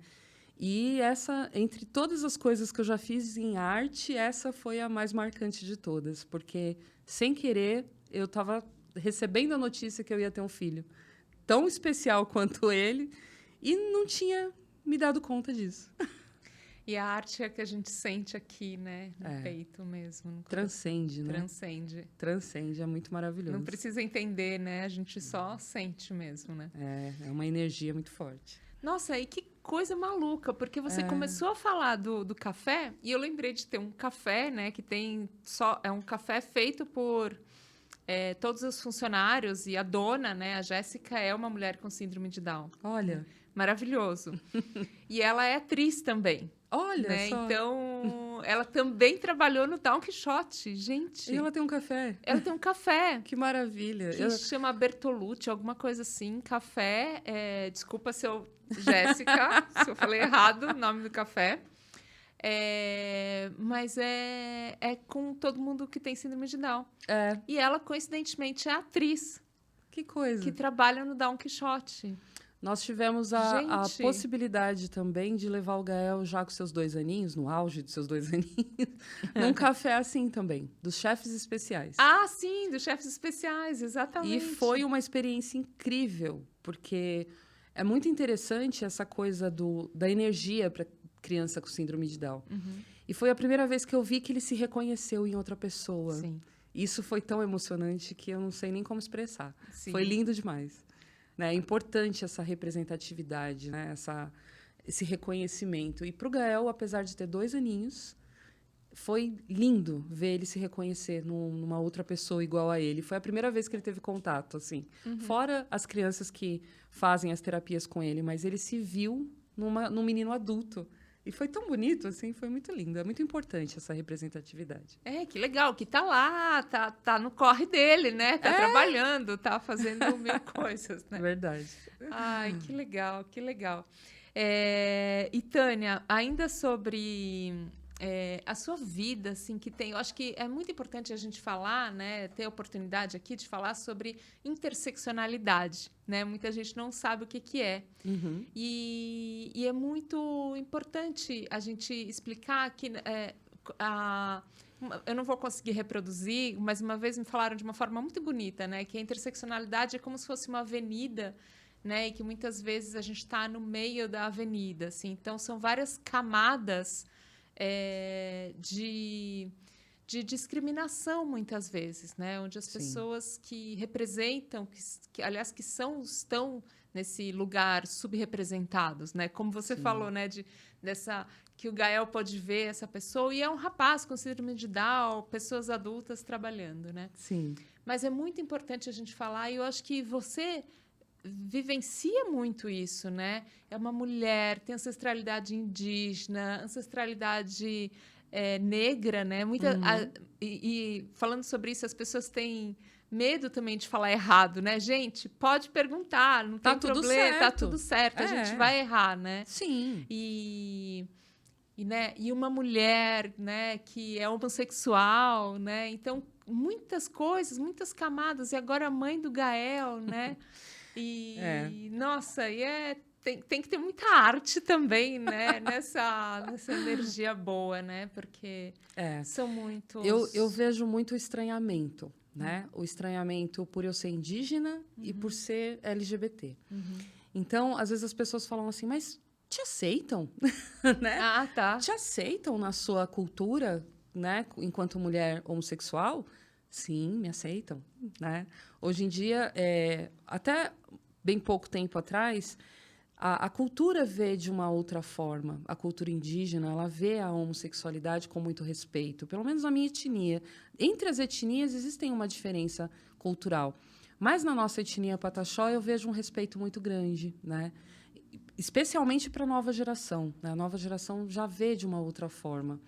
[SPEAKER 2] E essa, entre todas as coisas que eu já fiz em arte, essa foi a mais marcante de todas, porque, sem querer, eu estava recebendo a notícia que eu ia ter um filho tão especial quanto ele e não tinha me dado conta disso.
[SPEAKER 1] E a arte é que a gente sente aqui, né? No peito mesmo. No
[SPEAKER 2] transcende, né?
[SPEAKER 1] Transcende.
[SPEAKER 2] Transcende, é muito maravilhoso.
[SPEAKER 1] Não precisa entender, né? A gente só sente mesmo, né?
[SPEAKER 2] É uma energia muito forte.
[SPEAKER 1] Nossa, e que coisa maluca, porque você começou a falar do café, e eu lembrei de ter um café, né? Que tem só... É um café feito por todos os funcionários, e a dona, né? A Jéssica é uma mulher com síndrome de Down.
[SPEAKER 2] Olha.
[SPEAKER 1] Maravilhoso. E ela é atriz também.
[SPEAKER 2] Olha só.
[SPEAKER 1] Então, ela também trabalhou no Don Quixote, gente.
[SPEAKER 2] E ela tem um café.
[SPEAKER 1] Ela tem um café.
[SPEAKER 2] Que maravilha.
[SPEAKER 1] Que chama Bertolucci, alguma coisa assim. Café. Desculpa se eu... Jéssica, se eu falei errado o nome do café. Mas é com todo mundo que tem síndrome de Down. E ela, coincidentemente, é atriz.
[SPEAKER 2] Que coisa.
[SPEAKER 1] Que trabalha no Don Quixote.
[SPEAKER 2] Nós tivemos a possibilidade também de levar o Gael, já com seus 2 aninhos, no auge dos seus 2 aninhos, num café assim também, dos chefes especiais.
[SPEAKER 1] Ah, sim, dos chefes especiais, exatamente.
[SPEAKER 2] E foi uma experiência incrível, porque é muito interessante essa coisa da energia para criança com síndrome de Down. Uhum. E foi a primeira vez que eu vi que ele se reconheceu em outra pessoa.
[SPEAKER 1] Sim.
[SPEAKER 2] Isso foi tão emocionante que eu não sei nem como expressar.
[SPEAKER 1] Sim.
[SPEAKER 2] Foi lindo demais. Né? É importante essa representatividade, né? Esse reconhecimento. E para o Gael, apesar de ter 2 aninhos, foi lindo ver ele se reconhecer numa outra pessoa igual a ele. Foi a primeira vez que ele teve contato, assim. Uhum. Fora as crianças que fazem as terapias com ele, mas ele se viu num menino adulto. E foi tão bonito, assim, foi muito lindo. É muito importante essa representatividade.
[SPEAKER 1] Que legal, que tá lá, tá no corre dele, né? Tá trabalhando, tá fazendo mil coisas, né?
[SPEAKER 2] Verdade.
[SPEAKER 1] Ai, que legal, que legal. E Tânia, ainda sobre a sua vida, assim, que tem. Eu acho que é muito importante a gente falar, né? Ter a oportunidade aqui de falar sobre interseccionalidade, né? Muita gente não sabe o que que é.
[SPEAKER 2] Uhum.
[SPEAKER 1] E é muito importante a gente explicar que eu não vou conseguir reproduzir, mas uma vez me falaram de uma forma muito bonita, né? Que a interseccionalidade é como se fosse uma avenida, né? E que muitas vezes a gente está no meio da avenida, assim. Então, são várias camadas de discriminação, muitas vezes, né? Onde as
[SPEAKER 2] Sim.
[SPEAKER 1] pessoas que representam, aliás, estão nesse lugar subrepresentados, né? Como você
[SPEAKER 2] Sim.
[SPEAKER 1] falou, né? Que o Gael pode ver essa pessoa, e é um rapaz com síndrome de Down, pessoas adultas trabalhando, né?
[SPEAKER 2] Sim.
[SPEAKER 1] Mas é muito importante a gente falar, e eu acho que você vivencia muito isso, né? É uma mulher, tem ancestralidade indígena, ancestralidade negra, né? E falando sobre isso, as pessoas têm medo também de falar errado, né? Gente, pode perguntar, não tem problema, tá tudo certo, a gente vai errar, né?
[SPEAKER 2] Sim.
[SPEAKER 1] Né? E uma mulher, né, que é homossexual, né? Então, muitas coisas, muitas camadas. E agora a mãe do Gael, né? Nossa, tem que ter muita arte também, né? nessa energia boa, né? Porque são muitos...
[SPEAKER 2] Eu vejo muito estranhamento, né? O estranhamento por eu ser indígena e por ser LGBT. Então, às vezes as pessoas falam assim, mas te aceitam, né?
[SPEAKER 1] Ah, tá.
[SPEAKER 2] Te aceitam na sua cultura, né? Enquanto mulher homossexual? Sim, me aceitam, né? Hoje em dia, até bem pouco tempo atrás, a cultura vê de uma outra forma. A cultura indígena, ela vê a homossexualidade com muito respeito. Pelo menos na minha etnia. Entre as etnias, existem uma diferença cultural. Mas na nossa etnia Pataxó, eu vejo um respeito muito grande, né? Especialmente para a nova geração, né? A nova geração já vê de uma outra forma.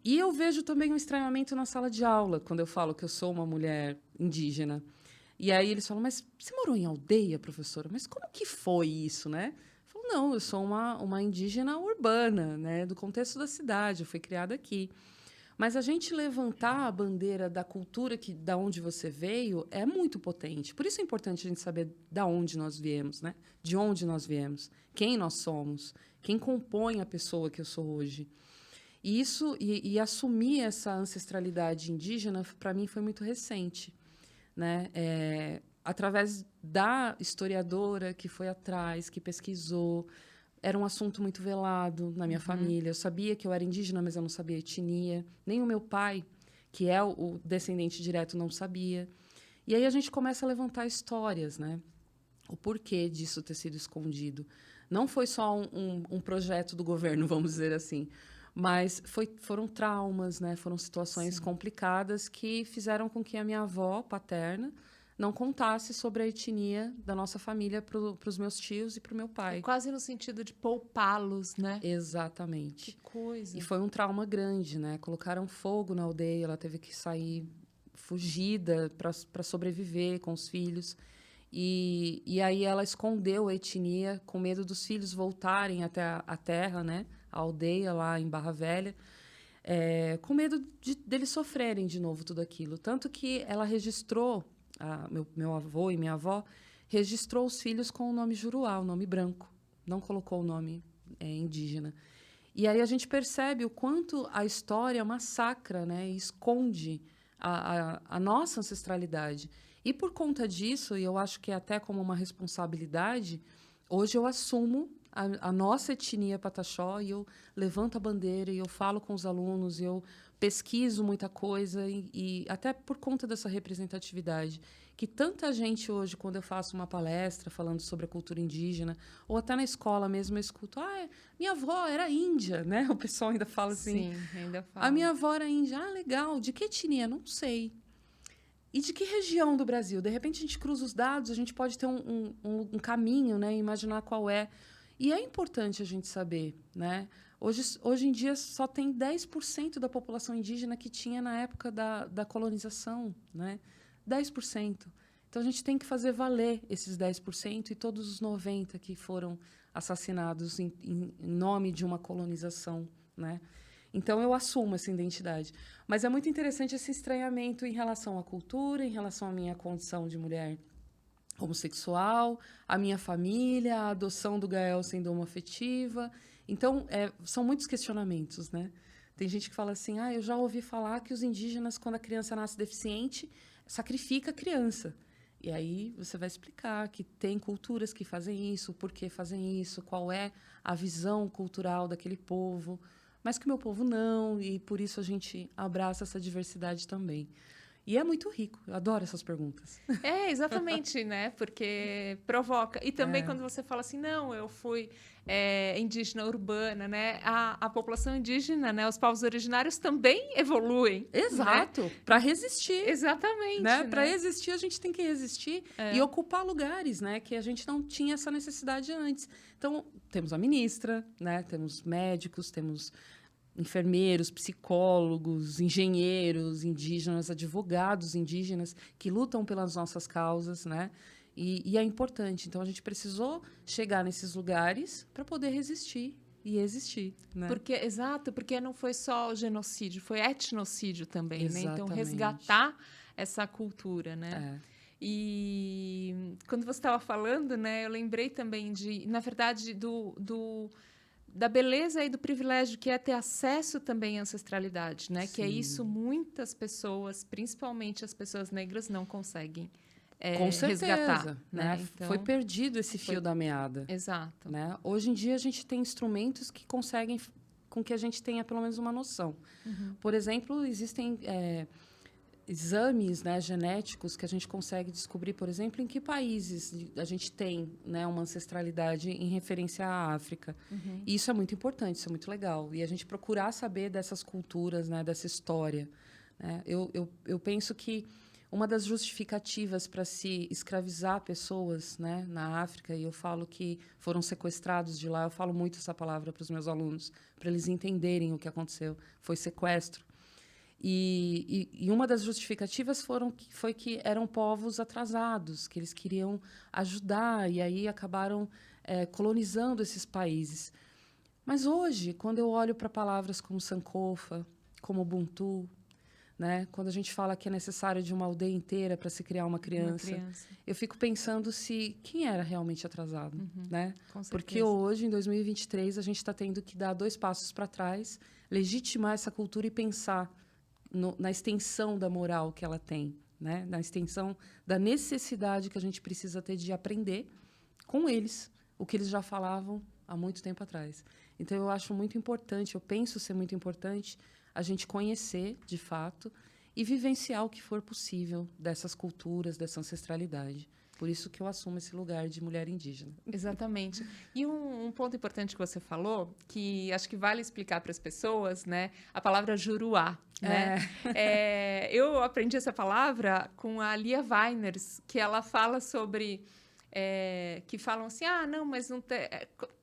[SPEAKER 2] E eu vejo também um estranhamento na sala de aula, quando eu falo que eu sou uma mulher indígena. E aí eles falam, mas você morou em aldeia, professora? Mas como que foi isso, né? Eu falo, não, eu sou uma indígena urbana, né? Do contexto da cidade, eu fui criada aqui. Mas a gente levantar a bandeira da cultura da onde você veio é muito potente. Por isso é importante a gente saber da onde nós viemos, né? De onde nós viemos, quem nós somos, quem compõe a pessoa que eu sou hoje. E assumir essa ancestralidade indígena, para mim, foi muito recente, né? Através da historiadora que foi atrás, que pesquisou. Era um assunto muito velado na minha família. Eu sabia que eu era indígena, mas eu não sabia a etnia. Nem o meu pai, que é o descendente direto, não sabia. E aí a gente começa a levantar histórias, né? O porquê disso ter sido escondido. Não foi só um projeto do governo, vamos dizer assim, mas foram traumas, né? Foram situações complicadas que fizeram com que a minha avó paterna não contasse sobre a etnia da nossa família para os meus tios e para o meu pai.
[SPEAKER 1] Quase no sentido de poupá-los, né?
[SPEAKER 2] Exatamente.
[SPEAKER 1] Que coisa.
[SPEAKER 2] E foi um trauma grande, né? Colocaram fogo na aldeia, ela teve que sair fugida para sobreviver com os filhos. E aí ela escondeu a etnia com medo dos filhos voltarem até a terra, né? A aldeia lá em Barra Velha. Com medo deles sofrerem de novo tudo aquilo. Tanto que ela registrou... meu avô e minha avó registrou os filhos com o nome Juruá, o nome branco. Não colocou o nome indígena. E aí a gente percebe o quanto a história massacra, né? E esconde a nossa ancestralidade. E por conta disso, e eu acho que até como uma responsabilidade, hoje eu assumo a nossa etnia Pataxó e eu levanto a bandeira e eu falo com os alunos e eu pesquiso muita coisa e até por conta dessa representatividade que tanta gente hoje, quando eu faço uma palestra falando sobre a cultura indígena ou até na escola mesmo eu escuto, minha avó era índia, né? O pessoal ainda fala assim.
[SPEAKER 1] Sim, ainda fala.
[SPEAKER 2] A minha avó era índia. Legal. De que etnia? Não sei. E de que região do Brasil? De repente a gente cruza os dados, a gente pode ter um caminho, né? Imaginar qual é. E é importante a gente saber, né? Hoje em dia, só tem 10% da população indígena que tinha na época da colonização, né? 10%. Então, a gente tem que fazer valer esses 10% e todos os 90% que foram assassinados em nome de uma colonização, né? Então, eu assumo essa identidade. Mas é muito interessante esse estranhamento em relação à cultura, em relação à minha condição de mulher homossexual, a minha família, a adoção do Gael sendo homoafetiva. Então, são muitos questionamentos, né? Tem gente que fala assim, eu já ouvi falar que os indígenas, quando a criança nasce deficiente, sacrifica a criança. E aí você vai explicar que tem culturas que fazem isso, por que fazem isso, qual é a visão cultural daquele povo, mas que o meu povo não, e por isso a gente abraça essa diversidade também. E é muito rico, eu adoro essas perguntas.
[SPEAKER 1] Exatamente, né? Porque provoca. E também quando você fala assim, não, eu fui indígena urbana, né? A população indígena, né? Os povos originários também evoluem.
[SPEAKER 2] Exato,
[SPEAKER 1] né?
[SPEAKER 2] para resistir.
[SPEAKER 1] Exatamente.
[SPEAKER 2] Né?
[SPEAKER 1] Né?
[SPEAKER 2] Para existir, a gente tem que resistir e ocupar lugares, né? Que a gente não tinha essa necessidade antes. Então, temos a ministra, né? Temos médicos, temos enfermeiros, psicólogos, engenheiros indígenas, advogados indígenas que lutam pelas nossas causas, né? E é importante. Então, a gente precisou chegar nesses lugares para poder resistir e existir, né?
[SPEAKER 1] Exato, porque não foi só genocídio, foi etnocídio também,
[SPEAKER 2] Exatamente.
[SPEAKER 1] né? Então, resgatar essa cultura, né? E quando você estava falando, né, eu lembrei também na verdade, da beleza e do privilégio que é ter acesso também à ancestralidade, né?
[SPEAKER 2] Sim.
[SPEAKER 1] Que é isso muitas pessoas, principalmente as pessoas negras, não conseguem
[SPEAKER 2] Com certeza,
[SPEAKER 1] resgatar.
[SPEAKER 2] Né?
[SPEAKER 1] Então,
[SPEAKER 2] foi perdido esse fio da meada.
[SPEAKER 1] Exato.
[SPEAKER 2] Né? Hoje em dia, a gente tem instrumentos que conseguem com que a gente tenha pelo menos uma noção.
[SPEAKER 1] Uhum.
[SPEAKER 2] Por exemplo, existem exames, né, genéticos que a gente consegue descobrir, por exemplo, em que países a gente tem, né, uma ancestralidade em referência à África.
[SPEAKER 1] Uhum.
[SPEAKER 2] E isso é muito importante, isso é muito legal. E a gente procurar saber dessas culturas, né, dessa história. Né? Eu penso que uma das justificativas para se escravizar pessoas, né, na África, e eu falo que foram sequestrados de lá, eu falo muito essa palavra para os meus alunos, para eles entenderem o que aconteceu, foi sequestro. E uma das justificativas foi que eram povos atrasados, que eles queriam ajudar, e aí acabaram colonizando esses países. Mas hoje, quando eu olho para palavras como Sankofa, como Ubuntu, né, quando a gente fala que é necessário de uma aldeia inteira para se criar uma criança, eu fico pensando quem era realmente atrasado. Né? Porque hoje, em 2023, a gente está tendo que dar 2 passos para trás, legitimar essa cultura e pensar na extensão da moral que ela tem, né? Na extensão da necessidade que a gente precisa ter de aprender com eles o que eles já falavam há muito tempo atrás. Então, eu acho muito importante, eu penso ser muito importante a gente conhecer, de fato, e vivenciar o que for possível dessas culturas, dessa ancestralidade. Por isso que eu assumo esse lugar de mulher indígena.
[SPEAKER 1] Exatamente. E um ponto importante que você falou, que acho que vale explicar para as pessoas, né? A palavra juruá. Né? Eu aprendi essa palavra com a Lia Weiners, que ela fala sobre... que falam assim, não, mas não tem...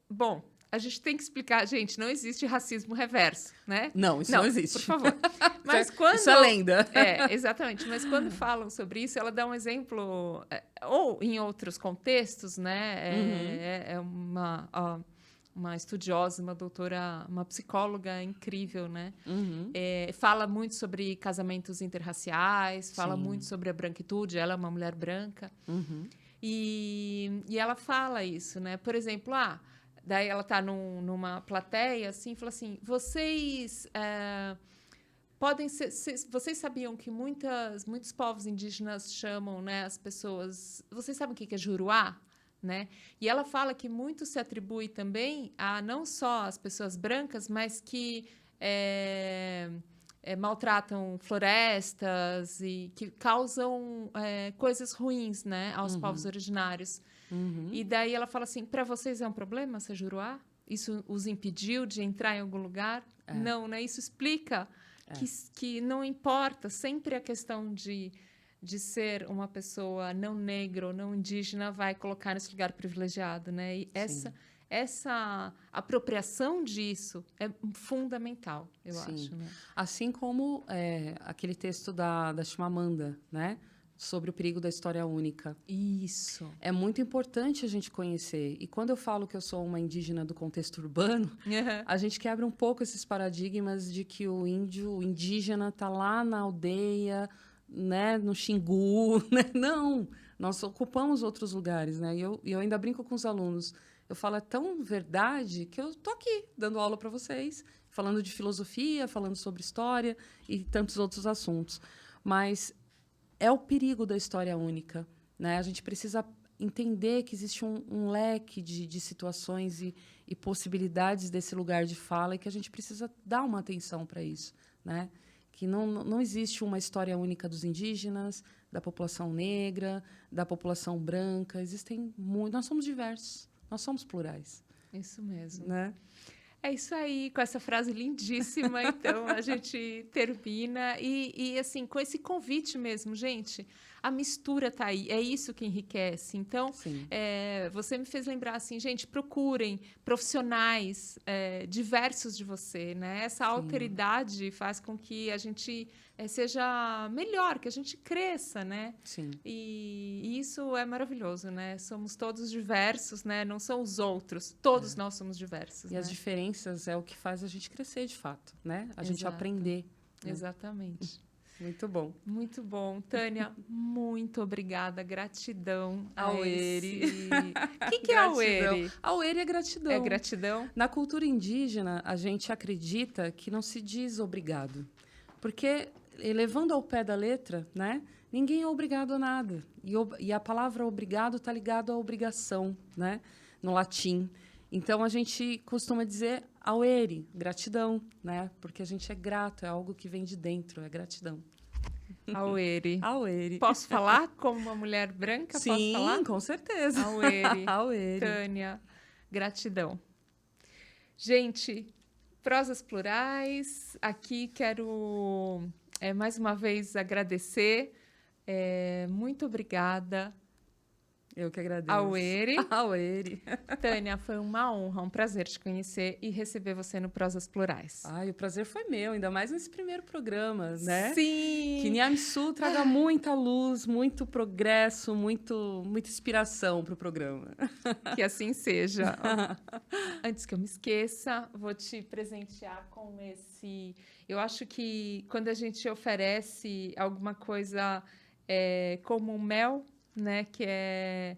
[SPEAKER 1] Bom, a gente tem que explicar, gente, não existe racismo reverso, né?
[SPEAKER 2] Não, isso não existe.
[SPEAKER 1] Por favor. Mas
[SPEAKER 2] isso é lenda.
[SPEAKER 1] Exatamente. Mas quando falam sobre isso, ela dá um exemplo, ou em outros contextos, né? É uma estudiosa, uma doutora, uma psicóloga incrível, né? Fala muito sobre casamentos interraciais, fala muito sobre a branquitude, ela é uma mulher branca. E ela fala isso, né? Por exemplo, daí ela está numa plateia, assim, e fala assim, vocês vocês sabiam que muitos povos indígenas chamam, né, as pessoas... Vocês sabem o que é juruá? Né? E ela fala que muito se atribui também a não só as pessoas brancas, mas que maltratam florestas e que causam coisas ruins, né, aos povos originários. E daí ela fala assim, para vocês é um problema ser juruá? Isso os impediu de entrar em algum lugar? Não, né? Isso explica que não importa, sempre a questão de ser uma pessoa não negra ou não indígena vai colocar nesse lugar privilegiado, né? E essa apropriação disso é fundamental, eu
[SPEAKER 2] Sim.
[SPEAKER 1] acho. Né?
[SPEAKER 2] Assim como aquele texto da Chimamanda, né? Sobre o perigo da história única.
[SPEAKER 1] Isso.
[SPEAKER 2] É muito importante a gente conhecer. E quando eu falo que eu sou uma indígena do contexto urbano, a gente quebra um pouco esses paradigmas de que o indígena está lá na aldeia, né, no Xingu. Né? Não, nós ocupamos outros lugares. Né? E eu ainda brinco com os alunos. Eu falo, é tão verdade que eu estou aqui dando aula para vocês, falando de filosofia, falando sobre história e tantos outros assuntos. Mas é o perigo da história única. Né? A gente precisa entender que existe um leque de situações e possibilidades desse lugar de fala e que a gente precisa dar uma atenção para isso. Né? Que não existe uma história única dos indígenas, da população negra, da população branca. Existem muito. Nós somos diversos, nós somos plurais.
[SPEAKER 1] Isso mesmo.
[SPEAKER 2] Né?
[SPEAKER 1] É isso aí, com essa frase lindíssima, então, a gente termina. E, assim, com esse convite mesmo, gente, a mistura tá aí, é isso que enriquece. Então, você me fez lembrar, assim, gente, procurem profissionais diversos de você, né? Essa alteridade faz com que a gente seja melhor, que a gente cresça, né?
[SPEAKER 2] Sim.
[SPEAKER 1] E isso é maravilhoso, né? Somos todos diversos, né? Não são os outros, todos nós somos diversos.
[SPEAKER 2] E
[SPEAKER 1] né?
[SPEAKER 2] as diferenças é o que faz a gente crescer, de fato, né? A gente aprender. Né?
[SPEAKER 1] Exatamente.
[SPEAKER 2] Muito bom.
[SPEAKER 1] Muito bom. Tânia, muito obrigada. Gratidão.
[SPEAKER 2] Aueri.
[SPEAKER 1] O que é Aueri?
[SPEAKER 2] Aueri é gratidão.
[SPEAKER 1] É gratidão?
[SPEAKER 2] Na cultura indígena, a gente acredita que não se diz obrigado. Porque, levando ao pé da letra, né? Ninguém é obrigado a nada. E a palavra obrigado está ligado à obrigação, né? No latim. Então, a gente costuma dizer aueri, gratidão, né? Porque a gente é grato, é algo que vem de dentro, é gratidão.
[SPEAKER 1] Aueri.
[SPEAKER 2] Aueri.
[SPEAKER 1] Posso falar como uma mulher branca?
[SPEAKER 2] Sim,
[SPEAKER 1] posso falar?
[SPEAKER 2] com certeza.
[SPEAKER 1] Aueri.
[SPEAKER 2] Aueri.
[SPEAKER 1] Tânia, gratidão. Gente, prosas plurais. Aqui quero, mais uma vez, agradecer. Muito obrigada.
[SPEAKER 2] Eu que agradeço.
[SPEAKER 1] Aueri.
[SPEAKER 2] Aueri.
[SPEAKER 1] Tânia, foi uma honra, um prazer te conhecer e receber você no Prosas Plurais.
[SPEAKER 2] Ai, o prazer foi meu, ainda mais nesse primeiro programa, né?
[SPEAKER 1] Sim!
[SPEAKER 2] Que Niamsu traga muita luz, muito progresso, muita inspiração para o programa.
[SPEAKER 1] Que assim seja. Antes que eu me esqueça, vou te presentear com esse... Eu acho que quando a gente oferece alguma coisa como um mel, né, que é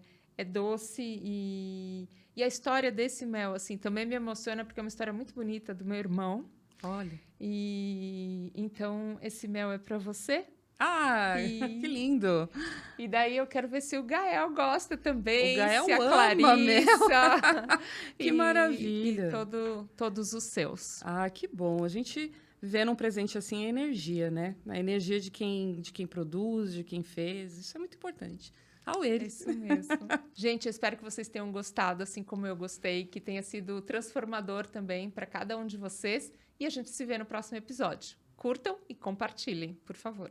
[SPEAKER 1] doce e a história desse mel, assim, também me emociona porque é uma história muito bonita do meu irmão.
[SPEAKER 2] Olha.
[SPEAKER 1] E então esse mel é para você.
[SPEAKER 2] Ah, que lindo!
[SPEAKER 1] E daí eu quero ver se o Gael gosta também,
[SPEAKER 2] o Gael
[SPEAKER 1] se a
[SPEAKER 2] ama
[SPEAKER 1] Clarissa.
[SPEAKER 2] Que maravilha!
[SPEAKER 1] E todos os seus.
[SPEAKER 2] Ah, que bom! A gente vê num presente assim a energia, né? A energia de quem produz, de quem fez. Isso é muito importante. Aueri.
[SPEAKER 1] Isso mesmo. Gente, eu espero que vocês tenham gostado, assim como eu gostei, que tenha sido transformador também para cada um de vocês. E a gente se vê no próximo episódio. Curtam e compartilhem, por favor.